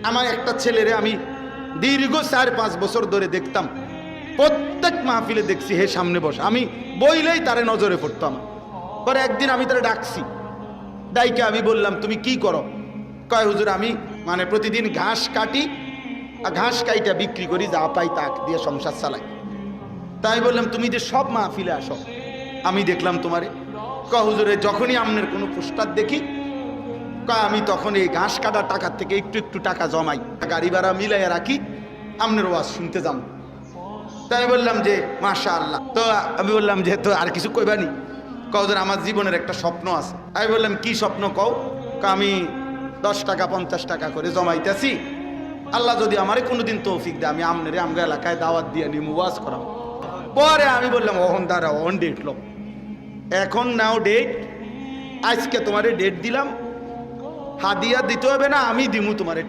আমার একটা ছেলেরে আমি দীর্ঘ 4-5 বছর ধরে দেখতাম, প্রত্যেক মাহফিলে দেখছি হে সামনে বসে, আমি বইলেই তারে নজরে পড়তাম। পরে একদিন আমি তারে ডাকছি, ডাইকে আমি বললাম তুমি কি করো? কয় হুজুর আমি মানে প্রতিদিন ঘাস কাটি, আর ঘাস কাইটা বিক্রি করি, যা পাই তাক দিয়ে সংসার চালাই। তাই বললাম তুমি যে সব মাহফিলে আসো, আমি দেখলাম তোমারে। কয় হুজুরে যখনই আপনার কোনো পোস্টার দেখি, কয় আমি তখন এই ঘাস কাটার টাকার থেকে একটু একটু টাকা জমাই, গাড়ি ভাড়া মিলাইয়া রাখি, আপনার ওয়াজ শুনতে যাবো। তাই বললাম যে মাশাআল্লাহ। তো আমি বললাম যে তো আর কিছু কইবানি? কও যে আমার জীবনের একটা স্বপ্ন আছে। আমি বললাম কি স্বপ্ন কও? আমি 10 টাকা 50 টাকা করে জমাইতেছি, আল্লাহ যদি আমারে কোনোদিন তৌফিক দেয় আমি আমনেরে আমগা এলাকায় দাওয়াত দিয়ে নিমু, ওয়াজ করাম। পরে আমি বললাম ওহন দাঁড়া, ওহন ডেট লো, এখন নাও ডেট, আজকে তোমারে ডেট দিলাম, হাদিয়া দিতে হবে না, আমি দিমু তোমারে।